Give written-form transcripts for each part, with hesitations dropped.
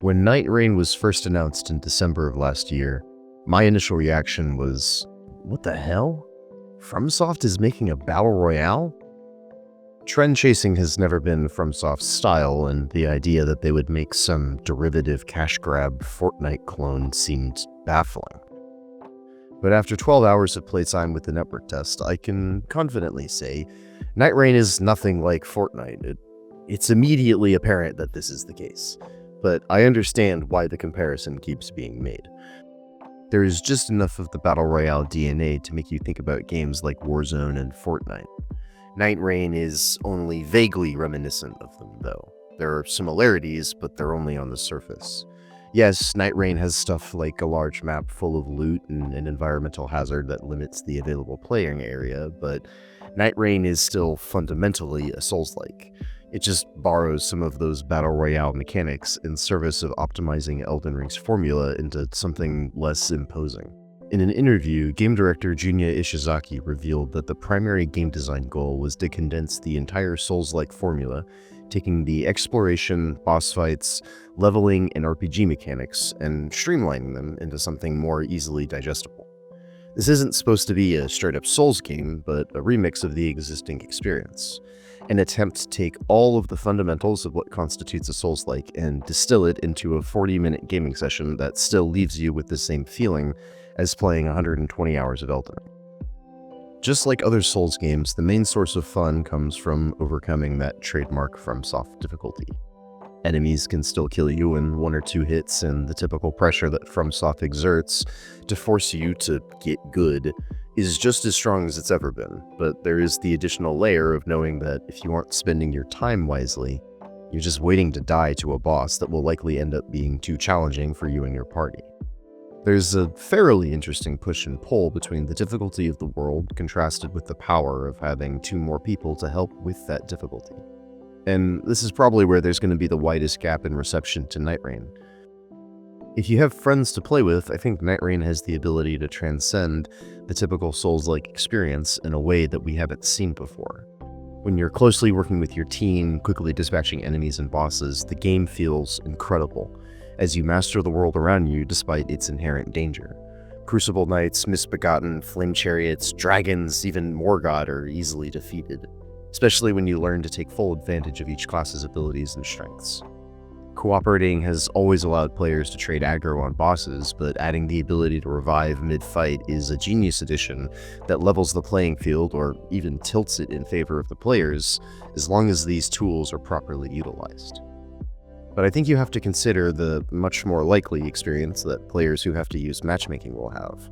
When Night Reign was first announced in December of last year, my initial reaction was, what the hell? FromSoft is making a battle royale? Trend chasing has never been FromSoft's style, and the idea that they would make some derivative cash grab Fortnite clone seemed baffling. But after 12 hours of playtime with the network test, I can confidently say Night Reign is nothing like Fortnite. It's immediately apparent that this is the case, but I understand why the comparison keeps being made. There is just enough of the Battle Royale DNA to make you think about games like Warzone and Fortnite. Night Reign is only vaguely reminiscent of them, though. There are similarities, but they're only on the surface. Yes, Night Reign has stuff like a large map full of loot and an environmental hazard that limits the available playing area, but Night Reign is still fundamentally a Souls-like. It just borrows some of those Battle Royale mechanics in service of optimizing Elden Ring's formula into something less imposing. In an interview, game director Junya Ishizaki revealed that the primary game design goal was to condense the entire Souls-like formula, taking the exploration, boss fights, leveling, and RPG mechanics, and streamlining them into something more easily digestible. This isn't supposed to be a straight-up Souls game, but a remix of the existing experience. An attempt to take all of the fundamentals of what constitutes a Souls-like and distill it into a 40-minute gaming session that still leaves you with the same feeling as playing 120 hours of Elden Ring. Just like other Souls games, the main source of fun comes from overcoming that trademark FromSoft difficulty. Enemies can still kill you in 1 or 2 hits, and the typical pressure that FromSoft exerts to force you to get good is just as strong as it's ever been, but there is the additional layer of knowing that if you aren't spending your time wisely, you're just waiting to die to a boss that will likely end up being too challenging for you and your party. There's a fairly interesting push and pull between the difficulty of the world contrasted with the power of having 2 more people to help with that difficulty. And this is probably where there's going to be the widest gap in reception to Night Reign. If you have friends to play with, I think Night Reign has the ability to transcend the typical Souls-like experience in a way that we haven't seen before. When you're closely working with your team, quickly dispatching enemies and bosses, the game feels incredible as you master the world around you despite its inherent danger. Crucible Knights, Misbegotten, Flame Chariots, Dragons, even Morgott are easily defeated, especially when you learn to take full advantage of each class's abilities and strengths. Cooperating has always allowed players to trade aggro on bosses, but adding the ability to revive mid-fight is a genius addition that levels the playing field or even tilts it in favor of the players, as long as these tools are properly utilized. But I think you have to consider the much more likely experience that players who have to use matchmaking will have.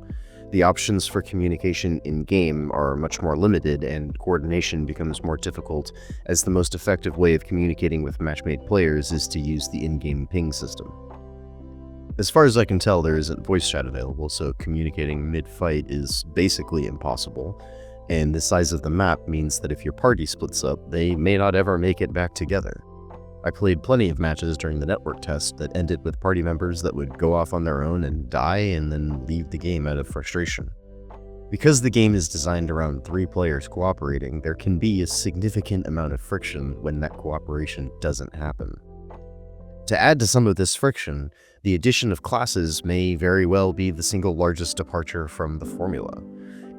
The options for communication in-game are much more limited, and coordination becomes more difficult, as the most effective way of communicating with matchmade players is to use the in-game ping system. As far as I can tell, there isn't voice chat available, so communicating mid-fight is basically impossible, and the size of the map means that if your party splits up, they may not ever make it back together. I played plenty of matches during the network test that ended with party members that would go off on their own and die and then leave the game out of frustration. Because the game is designed around 3 players cooperating, there can be a significant amount of friction when that cooperation doesn't happen. To add to some of this friction, the addition of classes may very well be the single largest departure from the formula.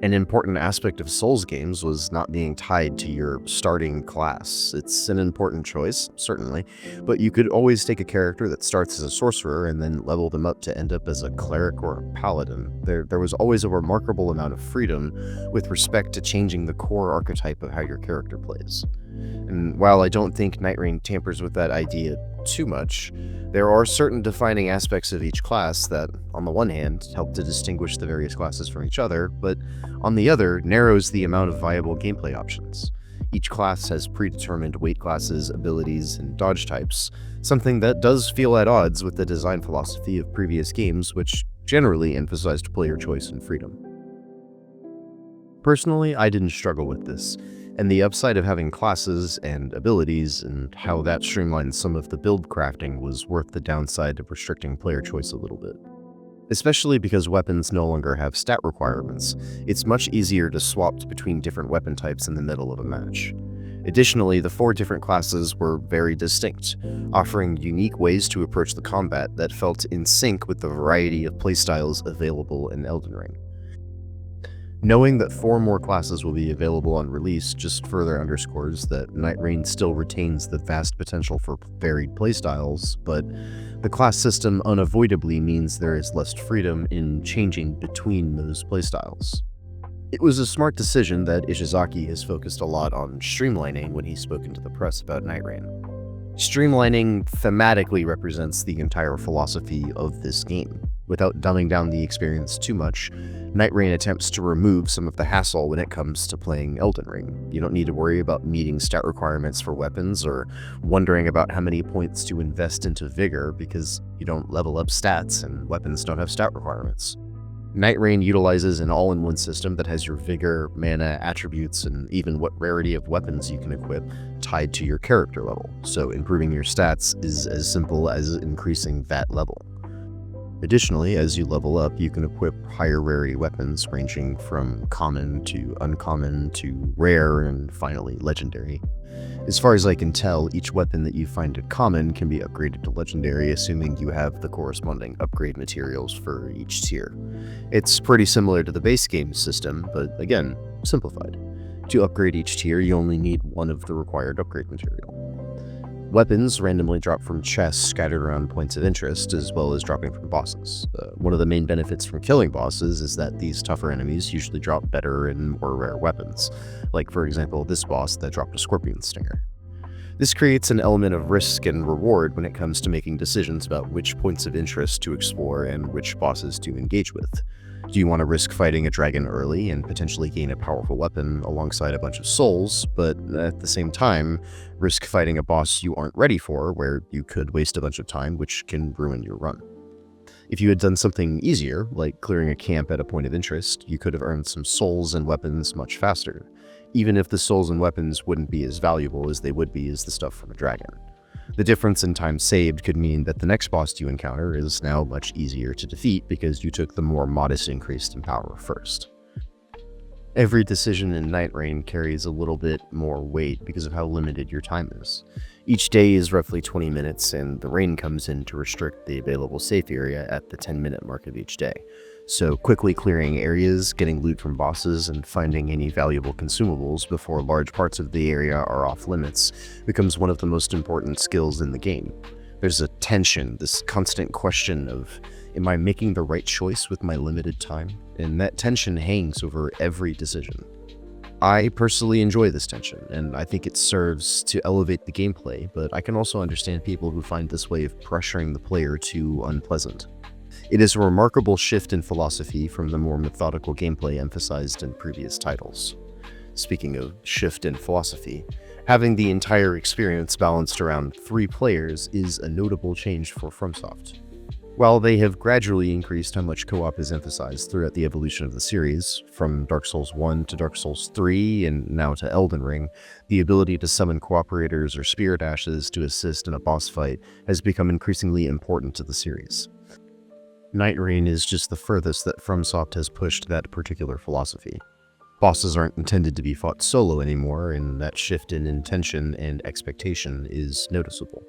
An important aspect of Souls games was not being tied to your starting class. It's an important choice, certainly, but you could always take a character that starts as a sorcerer and then level them up to end up as a cleric or a paladin. There was always a remarkable amount of freedom with respect to changing the core archetype of how your character plays. And while I don't think Night Reign tampers with that idea too much, there are certain defining aspects of each class that, on the one hand, help to distinguish the various classes from each other, but on the other, narrows the amount of viable gameplay options. Each class has predetermined weight classes, abilities, and dodge types, something that does feel at odds with the design philosophy of previous games, which generally emphasized player choice and freedom. Personally, I didn't struggle with this, and the upside of having classes and abilities and how that streamlined some of the build crafting was worth the downside of restricting player choice a little bit. Especially because weapons no longer have stat requirements, it's much easier to swap between different weapon types in the middle of a match. Additionally, the 4 different classes were very distinct, offering unique ways to approach the combat that felt in sync with the variety of playstyles available in Elden Ring. Knowing that 4 more classes will be available on release just further underscores that Nightreign still retains the vast potential for varied playstyles, but the class system unavoidably means there is less freedom in changing between those playstyles. It was a smart decision that Ishizaki has focused a lot on streamlining when he's spoken to the press about Nightreign. Streamlining thematically represents the entire philosophy of this game. Without dumbing down the experience too much, Nightreign attempts to remove some of the hassle when it comes to playing Elden Ring. You don't need to worry about meeting stat requirements for weapons or wondering about how many points to invest into Vigor because you don't level up stats and weapons don't have stat requirements. Nightreign utilizes an all-in-one system that has your vigor, mana, attributes, and even what rarity of weapons you can equip tied to your character level, so improving your stats is as simple as increasing that level. Additionally, as you level up, you can equip higher rarity weapons ranging from common to uncommon to rare and finally legendary. As far as I can tell, each weapon that you find at common can be upgraded to legendary, assuming you have the corresponding upgrade materials for each tier. It's pretty similar to the base game system, but again, simplified. To upgrade each tier, you only need one of the required upgrade material. Weapons randomly drop from chests scattered around points of interest, as well as dropping from bosses. One of the main benefits from killing bosses is that these tougher enemies usually drop better and more rare weapons, like for example this boss that dropped a scorpion stinger. This creates an element of risk and reward when it comes to making decisions about which points of interest to explore and which bosses to engage with. Do you want to risk fighting a dragon early and potentially gain a powerful weapon alongside a bunch of souls, but at the same time, risk fighting a boss you aren't ready for, where you could waste a bunch of time, which can ruin your run? If you had done something easier, like clearing a camp at a point of interest, you could have earned some souls and weapons much faster, even if the souls and weapons wouldn't be as valuable as they would be as the stuff from a dragon. The difference in time saved could mean that the next boss you encounter is now much easier to defeat because you took the more modest increase in power first. Every decision in Nightreign carries a little bit more weight because of how limited your time is. Each day is roughly 20 minutes, and the rain comes in to restrict the available safe area at the 10-minute mark of each day. So quickly clearing areas, getting loot from bosses, and finding any valuable consumables before large parts of the area are off limits becomes one of the most important skills in the game. There's a tension, this constant question of, am I making the right choice with my limited time? And that tension hangs over every decision. I personally enjoy this tension, and I think it serves to elevate the gameplay, but I can also understand people who find this way of pressuring the player too unpleasant. It is a remarkable shift in philosophy from the more methodical gameplay emphasized in previous titles. Speaking of shift in philosophy, having the entire experience balanced around 3 players is a notable change for FromSoft. While they have gradually increased how much co-op is emphasized throughout the evolution of the series, from Dark Souls 1 to Dark Souls 3 and now to Elden Ring, the ability to summon cooperators or spirit ashes to assist in a boss fight has become increasingly important to the series. Nightreign is just the furthest that FromSoft has pushed that particular philosophy. Bosses aren't intended to be fought solo anymore, and that shift in intention and expectation is noticeable.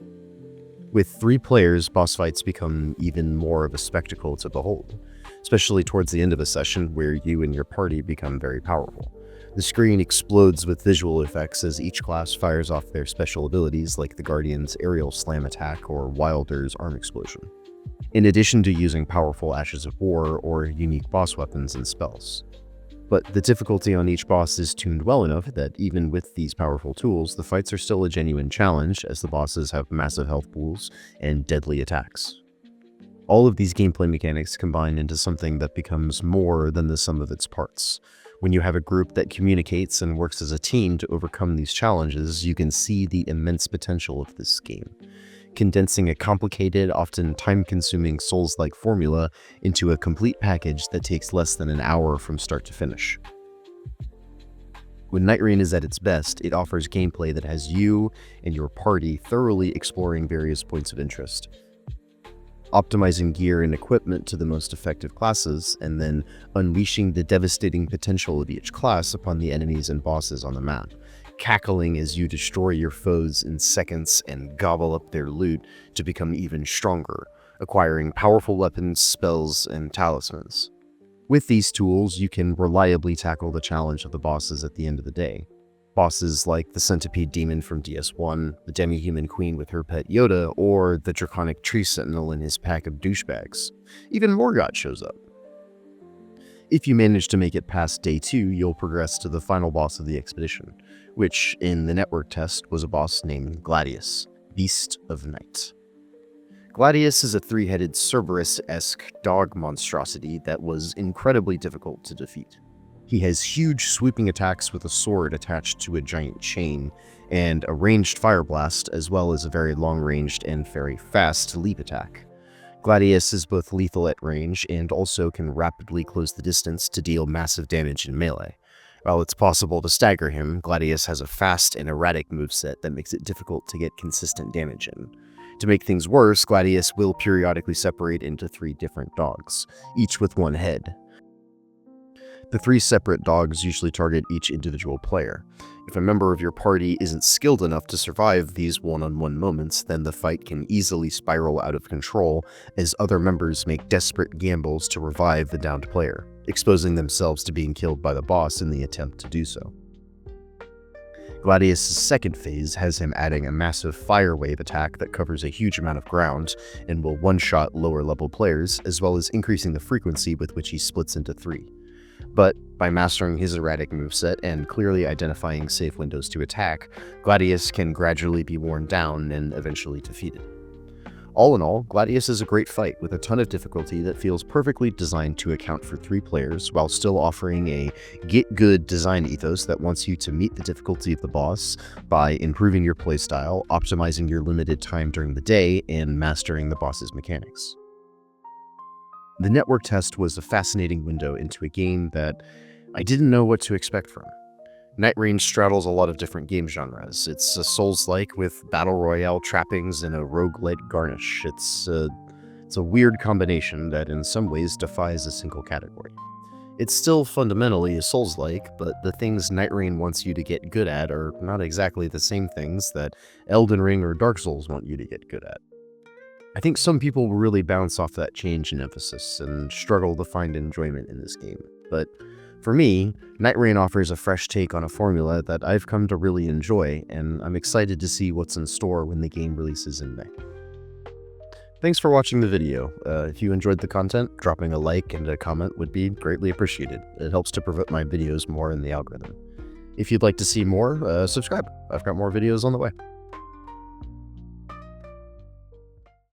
With 3 players, boss fights become even more of a spectacle to behold, especially towards the end of a session where you and your party become very powerful. The screen explodes with visual effects as each class fires off their special abilities like the Guardian's aerial slam attack or Wilder's arm explosion, in addition to using powerful Ashes of War or unique boss weapons and spells. But the difficulty on each boss is tuned well enough that even with these powerful tools, the fights are still a genuine challenge as the bosses have massive health pools and deadly attacks. All of these gameplay mechanics combine into something that becomes more than the sum of its parts. When you have a group that communicates and works as a team to overcome these challenges, you can see the immense potential of this game, condensing a complicated, often time-consuming Souls-like formula into a complete package that takes less than an hour from start to finish. When Nightreign is at its best, it offers gameplay that has you and your party thoroughly exploring various points of interest, optimizing gear and equipment to the most effective classes, and then unleashing the devastating potential of each class upon the enemies and bosses on the map. cackling as you destroy your foes in seconds and gobble up their loot to become even stronger, acquiring powerful weapons, spells, and talismans. With these tools, you can reliably tackle the challenge of the bosses at the end of the day. Bosses like the Centipede Demon from DS1, the Demi-Human Queen with her pet Yoda, or the Draconic Tree Sentinel and his pack of douchebags. Even Morgott shows up. If you manage to make it past day 2, you'll progress to the final boss of the expedition, which, in the network test, was a boss named Gladius, Beast of Night. Gladius is a 3-headed Cerberus-esque dog monstrosity that was incredibly difficult to defeat. He has huge sweeping attacks with a sword attached to a giant chain, and a ranged fire blast, as well as a very long-ranged and very fast leap attack. Gladius is both lethal at range and also can rapidly close the distance to deal massive damage in melee. While it's possible to stagger him, Gladius has a fast and erratic moveset that makes it difficult to get consistent damage in. To make things worse, Gladius will periodically separate into 3 different dogs, each with 1 head. The 3 separate dogs usually target each individual player. If a member of your party isn't skilled enough to survive these one-on-one moments, then the fight can easily spiral out of control as other members make desperate gambles to revive the downed player, exposing themselves to being killed by the boss in the attempt to do so. Gladius' second phase has him adding a massive fire wave attack that covers a huge amount of ground and will one-shot lower-level players, as well as increasing the frequency with which he splits into 3. But by mastering his erratic moveset and clearly identifying safe windows to attack, Gladius can gradually be worn down and eventually defeated. All in all, Gladius is a great fight with a ton of difficulty that feels perfectly designed to account for 3 players while still offering a get-good design ethos that wants you to meet the difficulty of the boss by improving your playstyle, optimizing your limited time during the day, and mastering the boss's mechanics. The network test was a fascinating window into a game that I didn't know what to expect from. Nightreign straddles a lot of different game genres. It's a soulslike with battle royale trappings and a roguelite garnish. It's a weird combination that in some ways defies a single category. It's still fundamentally a soulslike, but the things Nightreign wants you to get good at are not exactly the same things that Elden Ring or Dark Souls want you to get good at. I think some people will really bounce off that change in emphasis and struggle to find enjoyment in this game, but for me, Nightreign offers a fresh take on a formula that I've come to really enjoy, and I'm excited to see what's in store when the game releases in May. Thanks for watching the video. If you enjoyed the content, dropping a like and a comment would be greatly appreciated. It helps to promote my videos more in the algorithm. If you'd like to see more, subscribe. I've got more videos on the way.